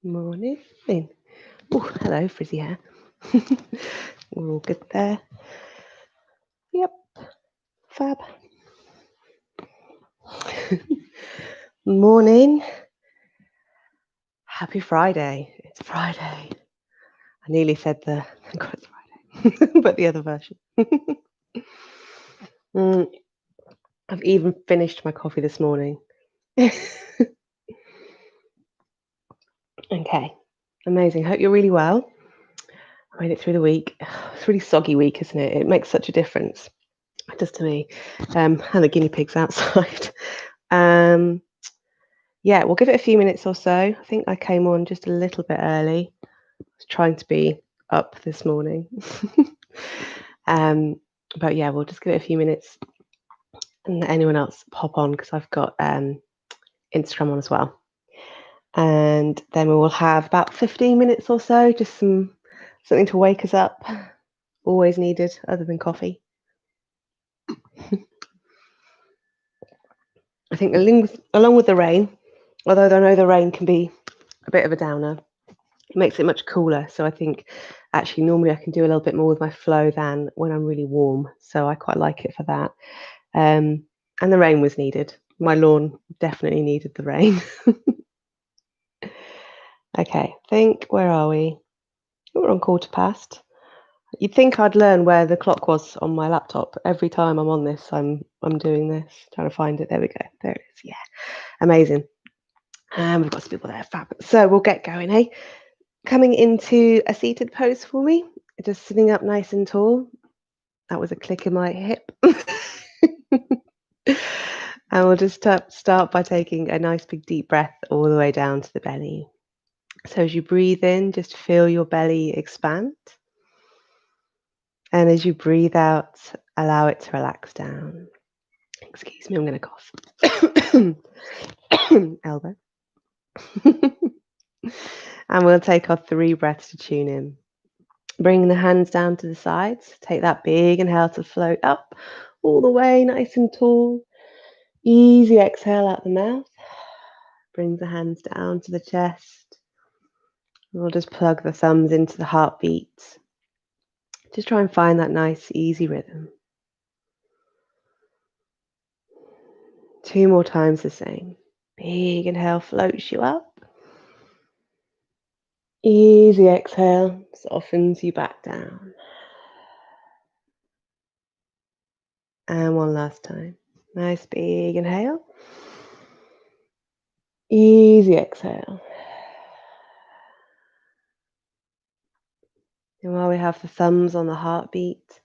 Morning. Oh, hello, frizzy hair. We're all good there. Yep, fab. Morning. Happy Friday. It's Friday. I nearly said it's Friday, but the other version. I've even finished my coffee this morning. Okay, amazing. Hope you're really well. I made it through the week. It's a really soggy week, isn't it? It makes such a difference. It does to me. And the guinea pigs outside. Yeah, we'll give it a few minutes or so. I think I came on just a little bit early. I was trying to be up this morning. But yeah, we'll just give it a few minutes and let anyone else pop on because I've got Instagram on as well. And then we will have about 15 minutes or so, just something to wake us up. Always needed, other than coffee. I think along with the rain, although I know the rain can be a bit of a downer, it makes it much cooler. So I think actually normally I can do a little bit more with my flow than when I'm really warm. So I quite like it for that. And the rain was needed. My lawn definitely needed the rain. Okay, where are we? We're on 1:15. You'd think I'd learn where the clock was on my laptop. Every time I'm on this, I'm doing this, trying to find it. There we go. There it is. Yeah, amazing. We've got some people there. Fab. So we'll get going, hey? Coming into a seated pose for me. Just sitting up nice and tall. That was a click in my hip. And we'll just start by taking a nice big deep breath all the way down to the belly. So as you breathe in, just feel your belly expand. And as you breathe out, allow it to relax down. Excuse me, I'm going to cough. Elbow. And we'll take our 3 breaths to tune in. Bring the hands down to the sides. Take that big inhale to float up all the way, nice and tall. Easy exhale out the mouth. Bring the hands down to the chest. We'll just plug the thumbs into the heartbeat. Just try and find that nice, easy rhythm. 2 more times the same. Big inhale floats you up. Easy exhale softens you back down. And one last time. Nice big inhale. Easy exhale. And while we have the thumbs on the heartbeat,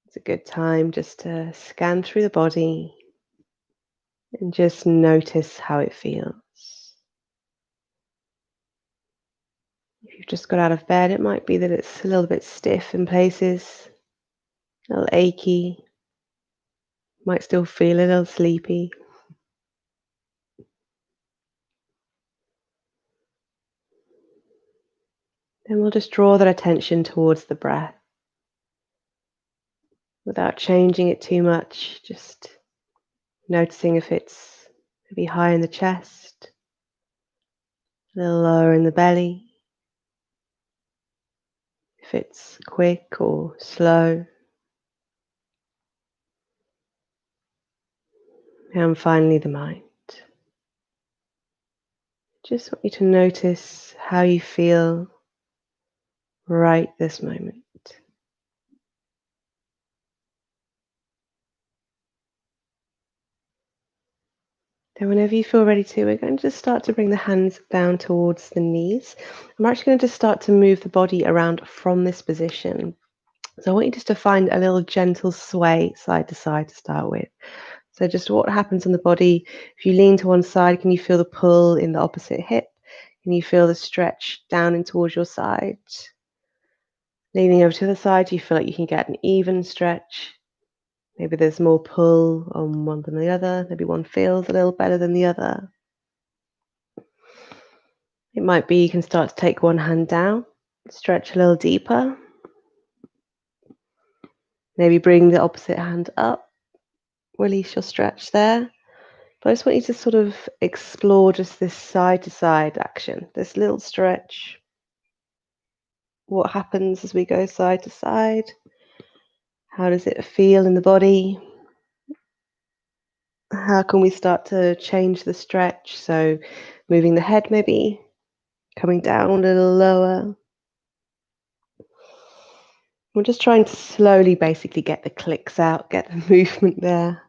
it's a good time just to scan through the body and just notice how it feels. If you've just got out of bed, it might be that it's a little bit stiff in places, a little achy, might still feel a little sleepy. Then we'll just draw that attention towards the breath without changing it too much, just noticing if it's maybe high in the chest, a little lower in the belly, if it's quick or slow. And finally, the mind. Just want you to notice how you feel right this moment. Then whenever you feel ready to, we're going to just start to bring the hands down towards the knees. I'm actually going to start to move the body around from this position. So I want you just to find a little gentle sway side to side to start with. So just what happens on the body, if you lean to one side, can you feel the pull in the opposite hip? Can you feel the stretch down and towards your side? Leaning over to the side, do you feel like you can get an even stretch? Maybe there's more pull on one than the other. Maybe one feels a little better than the other. It might be you can start to take one hand down, stretch a little deeper. Maybe bring the opposite hand up. Release your stretch there. But I just want you to sort of explore just this side to side action, this little stretch. What happens as we go side to side? How does it feel in the body? How can we start to change the stretch? So, moving the head maybe, coming down a little lower. We're just trying to slowly basically get the clicks out, get the movement there.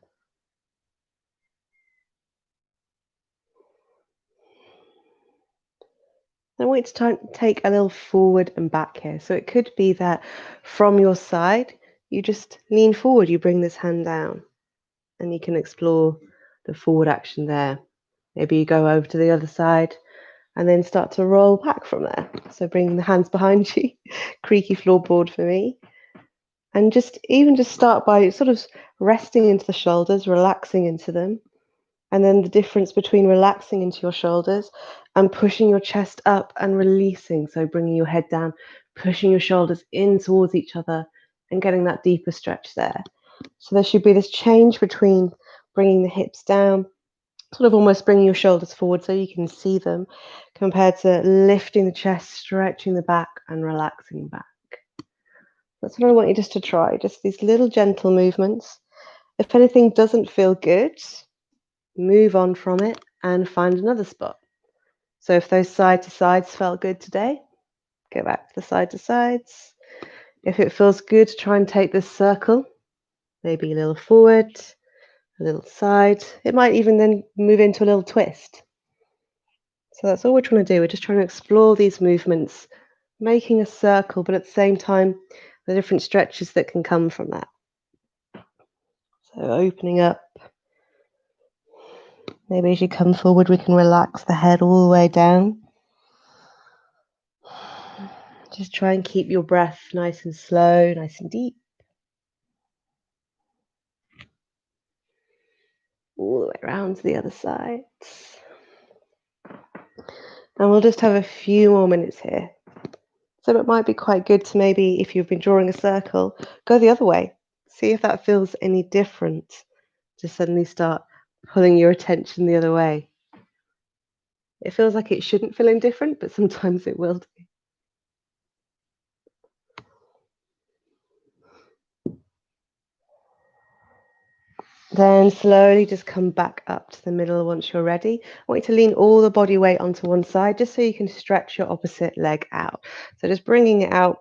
I want you to take a little forward and back here. So it could be that from your side, you just lean forward, you bring this hand down, and you can explore the forward action there. Maybe you go over to the other side and then start to roll back from there. So bringing the hands behind you, creaky floorboard for me. And just start by sort of resting into the shoulders, relaxing into them. And then the difference between relaxing into your shoulders and pushing your chest up and releasing. So bringing your head down, pushing your shoulders in towards each other and getting that deeper stretch there. So there should be this change between bringing the hips down, sort of almost bringing your shoulders forward so you can see them, compared to lifting the chest, stretching the back and relaxing back. That's what I want you just to try, just these little gentle movements. If anything doesn't feel good, move on from it and find another spot. So if those side to sides felt good today, go back to the side to sides. If it feels good, try and take this circle, maybe a little forward, a little side. It might even then move into a little twist. So that's all we're trying to do. We're just trying to explore these movements, making a circle, but at the same time, the different stretches that can come from that. So opening up. Maybe as you come forward, we can relax the head all the way down. Just try and keep your breath nice and slow, nice and deep. All the way around to the other side. And we'll just have a few more minutes here. So it might be quite good to maybe, if you've been drawing a circle, go the other way. See if that feels any different. Just suddenly start pulling your attention the other way. It feels like it shouldn't feel indifferent, but sometimes it will do. Then slowly just come back up to the middle once you're ready. I want you to lean all the body weight onto one side just so you can stretch your opposite leg out. So just bringing it out,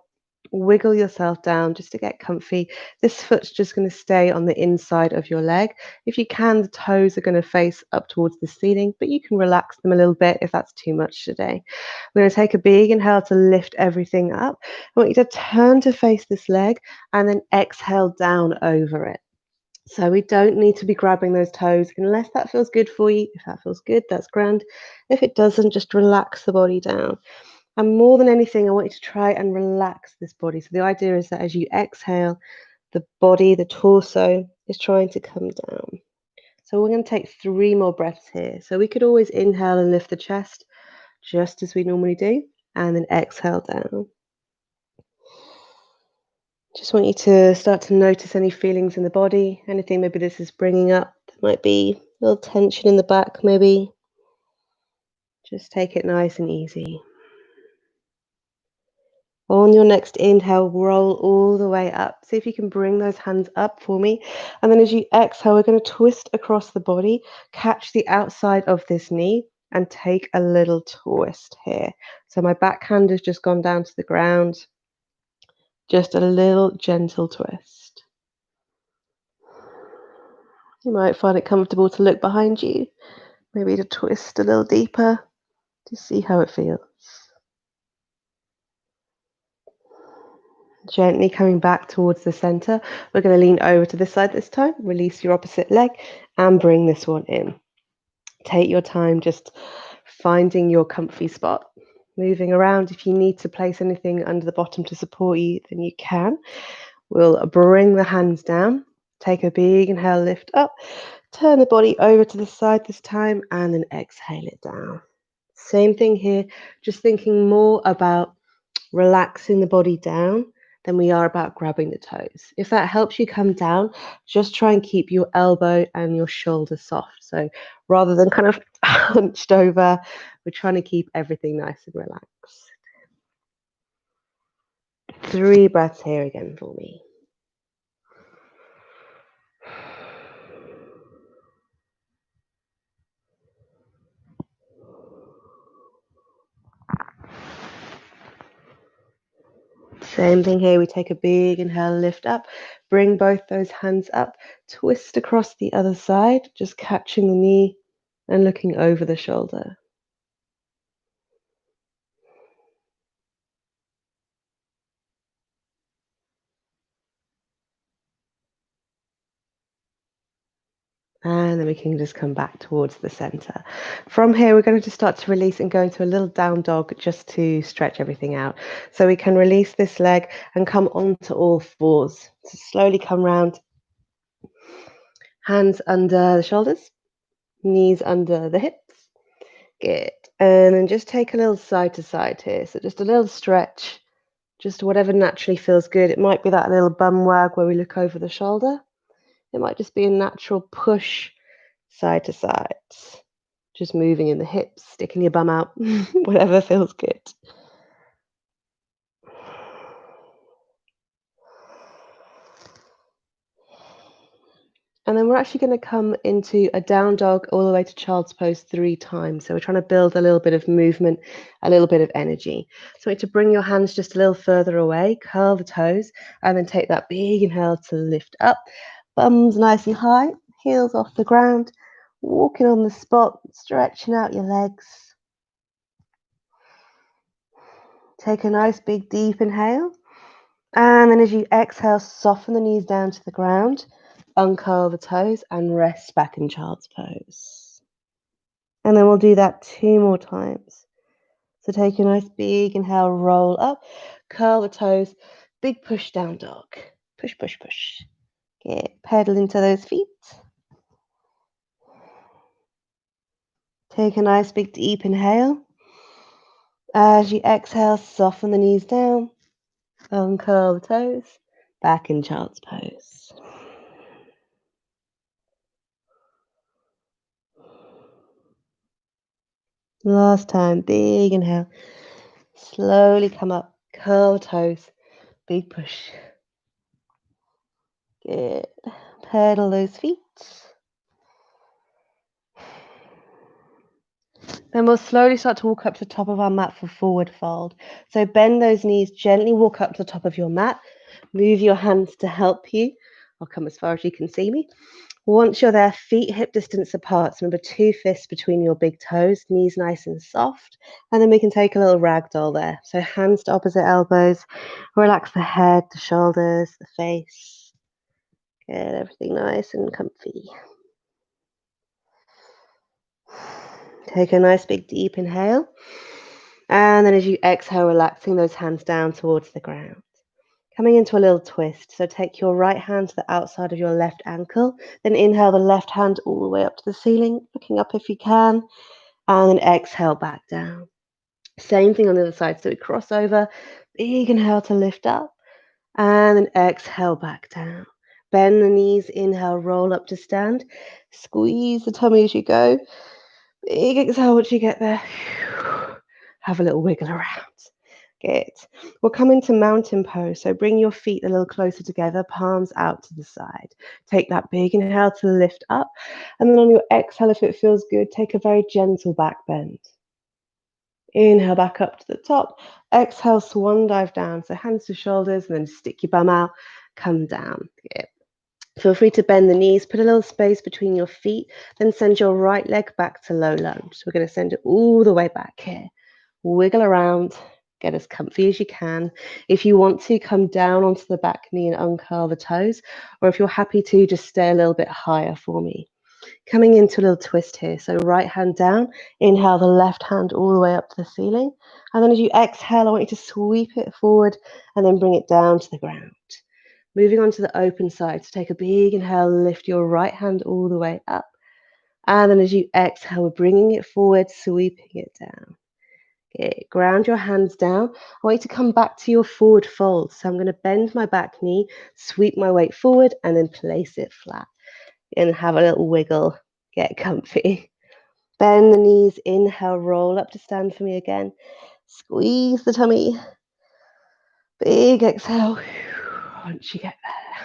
wiggle yourself down just to get comfy. This foot's just going to stay on the inside of your leg. If you can, the toes are going to face up towards the ceiling, but you can relax them a little bit if that's too much today. We're going to take a big inhale to lift everything up. I want you to turn to face this leg and then exhale down over it. So we don't need to be grabbing those toes unless that feels good for you. If that feels good, that's grand. If it doesn't, just relax the body down. And more than anything, I want you to try and relax this body. So the idea is that as you exhale, the body, the torso is trying to come down. So we're going to take 3 more breaths here. So we could always inhale and lift the chest just as we normally do, and then exhale down. Just want you to start to notice any feelings in the body, anything maybe this is bringing up. There might be a little tension in the back maybe. Just take it nice and easy. On your next inhale, roll all the way up. See if you can bring those hands up for me. And then as you exhale, we're going to twist across the body, catch the outside of this knee, and take a little twist here. So my back hand has just gone down to the ground. Just a little gentle twist. You might find it comfortable to look behind you, maybe to twist a little deeper to see how it feels. Gently coming back towards the center. We're going to lean over to this side this time, release your opposite leg and bring this one in. Take your time just finding your comfy spot, moving around. If you need to place anything under the bottom to support you, then you can. We'll bring the hands down, take a big inhale, lift up, turn the body over to the side this time, and then exhale it down. Same thing here, just thinking more about relaxing the body down than we are about grabbing the toes. If that helps you come down, just try and keep your elbow and your shoulder soft. So rather than kind of hunched over, we're trying to keep everything nice and relaxed. 3 breaths here again for me. Same thing here. We take a big inhale, lift up, bring both those hands up, twist across the other side, just catching the knee and looking over the shoulder. And then we can just come back towards the center. From here, we're going to just start to release and go into a little down dog just to stretch everything out. So we can release this leg and come onto all fours. So slowly come round. Hands under the shoulders, knees under the hips. Good. And then just take a little side to side here. So just a little stretch, just whatever naturally feels good. It might be that little bum wag where we look over the shoulder. It might just be a natural push side to side. Just moving in the hips, sticking your bum out, whatever feels good. And then we're actually going to come into a down dog all the way to child's pose 3 times. So we're trying to build a little bit of movement, a little bit of energy. So to bring your hands just a little further away, curl the toes, and then take that big inhale to lift up. Bums nice and high, heels off the ground, walking on the spot, stretching out your legs. Take a nice big deep inhale. And then as you exhale, soften the knees down to the ground, uncurl the toes, and rest back in child's pose. And then we'll do that 2 more times. So take a nice big inhale, roll up, curl the toes, big push down dog. Push, push, push. Get pedal into those feet. Take a nice big deep inhale. As you exhale, soften the knees down, uncurl the toes, back in child's pose. Last time, big inhale. Slowly come up, curl toes, big push. Good. Pedal those feet. Then we'll slowly start to walk up to the top of our mat for forward fold. So bend those knees, gently walk up to the top of your mat. Move your hands to help you. I'll come as far as you can see me. Once you're there, feet hip distance apart. So remember 2 fists between your big toes, knees nice and soft. And then we can take a little ragdoll there. So hands to opposite elbows. Relax the head, the shoulders, the face. Get everything nice and comfy. Take a nice big deep inhale. And then as you exhale, relaxing those hands down towards the ground. Coming into a little twist. So take your right hand to the outside of your left ankle. Then inhale the left hand all the way up to the ceiling, looking up if you can. And then exhale back down. Same thing on the other side. So we cross over. Big inhale to lift up. And then exhale back down. Bend the knees. Inhale, roll up to stand. Squeeze the tummy as you go. Big exhale once you get there. Have a little wiggle around. Good. We'll come into mountain pose. So bring your feet a little closer together, palms out to the side. Take that big inhale to lift up. And then on your exhale, if it feels good, take a very gentle back bend. Inhale back up to the top. Exhale, swan dive down. So hands to shoulders and then stick your bum out. Come down. Good. Feel free to bend the knees, put a little space between your feet, then send your right leg back to low lunge. So we're going to send it all the way back here. Wiggle around, get as comfy as you can. If you want to, come down onto the back knee and uncurl the toes, or if you're happy to, just stay a little bit higher for me. Coming into a little twist here. So right hand down, inhale the left hand all the way up to the ceiling. And then as you exhale, I want you to sweep it forward and then bring it down to the ground. Moving on to the open side, so take a big inhale, lift your right hand all the way up. And then as you exhale, we're bringing it forward, sweeping it down. Okay, ground your hands down. I want you to come back to your forward fold. So I'm going to bend my back knee, sweep my weight forward, and then place it flat. And have a little wiggle. Get comfy. Bend the knees, inhale, roll up to stand for me again. Squeeze the tummy. Big exhale. Once you get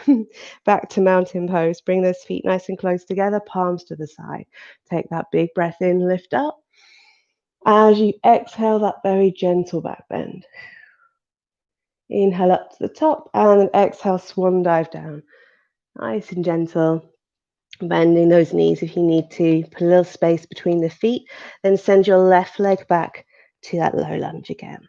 there. Back to mountain pose. Bring those feet nice and close together, palms to the side. Take that big breath in, lift up. As you exhale, that very gentle back bend. Inhale up to the top, and then exhale, swan dive down. Nice and gentle. Bending those knees if you need to. Put a little space between the feet. Then send your left leg back to that low lunge again.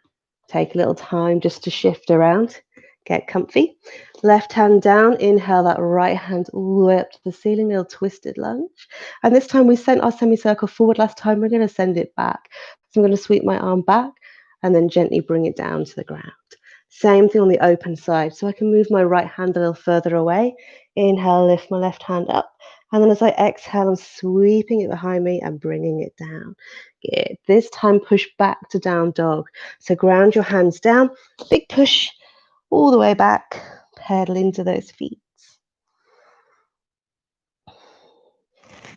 Take a little time just to shift around. Get comfy. Left hand down. Inhale that right hand all the way up to the ceiling. Little twisted lunge. And this time we sent our semicircle forward. Last time we're going to send it back. So I'm going to sweep my arm back and then gently bring it down to the ground. Same thing on the open side. So I can move my right hand a little further away. Inhale, lift my left hand up. And then as I exhale, I'm sweeping it behind me and bringing it down. Good. This time, push back to down dog. So ground your hands down. Big push all the way back. Pedal into those feet.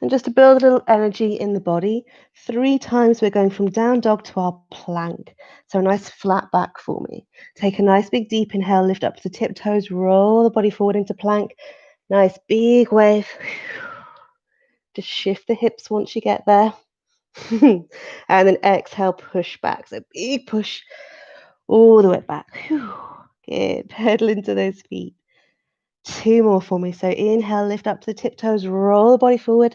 And just to build a little energy in the body, 3 times we're going from down dog to our plank. So a nice flat back for me. Take a nice big deep inhale, lift up to the tiptoes, roll the body forward into plank. Nice big wave. Just shift the hips once you get there. And then exhale, push back. So big push all the way back. Good. Pedal into those feet. 2 more for me. So inhale, lift up to the tiptoes, roll the body forward.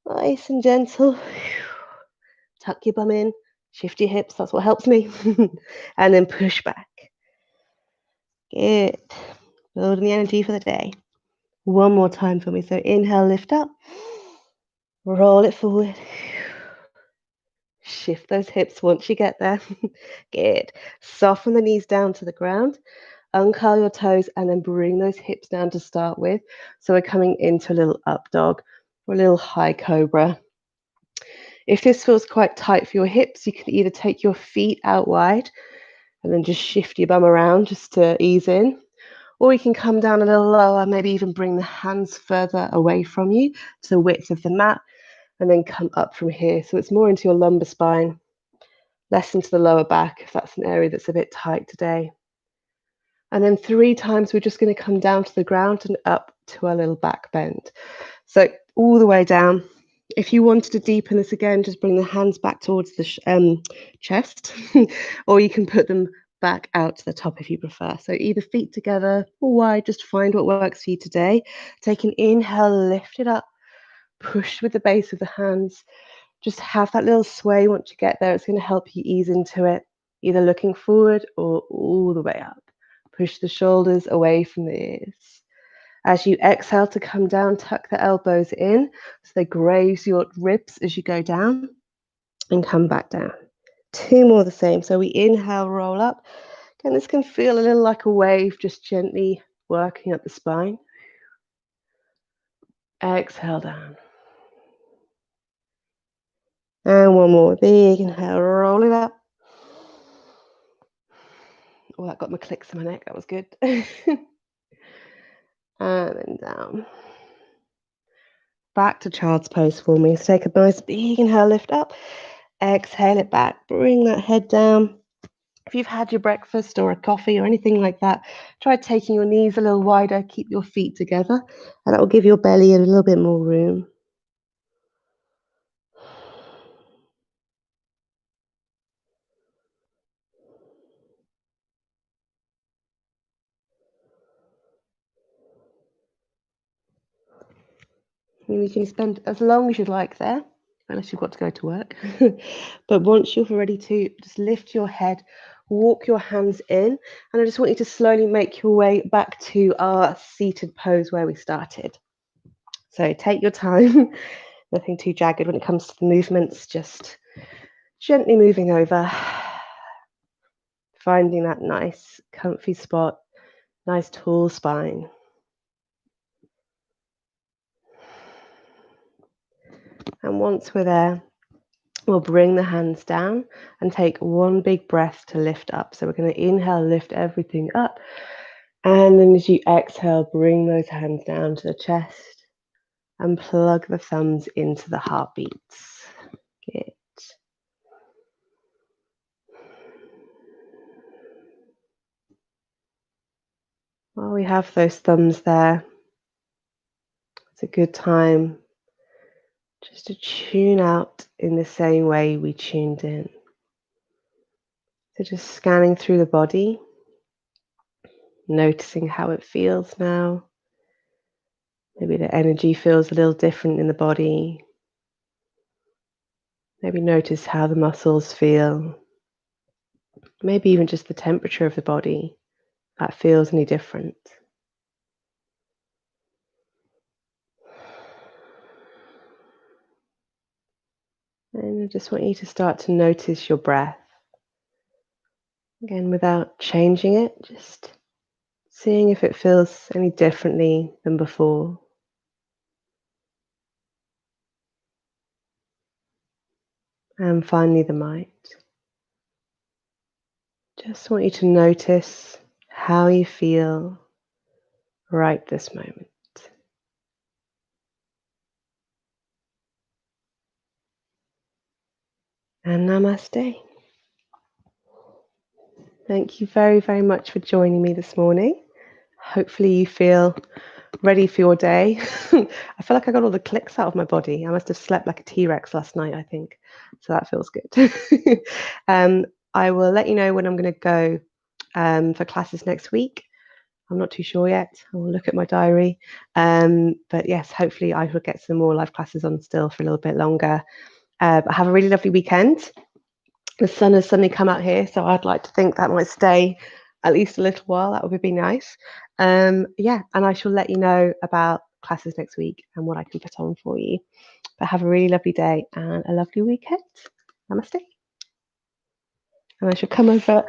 Nice and gentle. Tuck your bum in, shift your hips, that's what helps me. And then push back. Good. Building the energy for the day. One more time for me. So inhale, lift up. Roll it forward. Shift those hips once you get there. Good. Soften the knees down to the ground. Uncurl your toes and then bring those hips down to start with. So we're coming into a little up dog or a little high cobra. If this feels quite tight for your hips, you can either take your feet out wide and then just shift your bum around just to ease in. Or you can come down a little lower, maybe even bring the hands further away from you to the width of the mat and then come up from here. So it's more into your lumbar spine, less into the lower back if that's an area that's a bit tight today. And then 3 times we're just going to come down to the ground and up to our little back bend. So all the way down. If you wanted to deepen this again, just bring the hands back towards the chest, or you can put them back out to the top if you prefer. So either feet together or wide, just find what works for you today. Take an inhale, lift it up, push with the base of the hands. Just have that little sway once you get there. It's going to help you ease into it, either looking forward or all the way up. Push the shoulders away from the ears. As you exhale to come down, tuck the elbows in so they graze your ribs as you go down and come back down. 2 more the same. So we inhale, roll up. And this can feel a little like a wave, just gently working up the spine. Exhale down. And one more. Big inhale, roll it up. Oh, that got my clicks in my neck. That was good. And then down. Back to child's pose for me. So take a nice big inhale, lift up. Exhale it back. Bring that head down. If you've had your breakfast or a coffee or anything like that, try taking your knees a little wider. Keep your feet together. And that will give your belly a little bit more room. And you can spend as long as you'd like there, unless you've got to go to work. But once you're ready to, just lift your head, walk your hands in, and I just want you to slowly make your way back to our seated pose where we started. So take your time, nothing too jagged when it comes to the movements, just gently moving over, finding that nice, comfy spot, nice tall spine. And once we're there, We'll bring the hands down and take one big breath to lift up. So we're going to inhale, lift everything up. And then as you exhale, bring those hands down to the chest and plug the thumbs into the heartbeats. Good. While we have those thumbs there, it's a good time just to tune out in the same way we tuned in. So just scanning through the body, noticing how it feels now. Maybe the energy feels a little different in the body. Maybe notice how the muscles feel. Maybe even just the temperature of the body, if that feels any different. And I just want you to start to notice your breath. Again, without changing it, just seeing if it feels any differently than before. And finally, the mind. Just want you to notice how you feel right this moment. And namaste. Thank you very, very much for joining me this morning. Hopefully you feel ready for your day. I feel like I got all the clicks out of my body. I must have slept like a T-Rex last night, I think. So that feels good. I will let you know when I'm going to go for classes next week. I'm not too sure yet. I will look at my diary. But yes, hopefully I will get some more live classes on still for a little bit longer. But have a really lovely weekend. The sun has suddenly come out here, so I'd like to think that might stay at least a little while. That would be nice. Yeah, and I shall let you know about classes next week and what I can put on for you. But have a really lovely day and a lovely weekend. Namaste. And I shall come over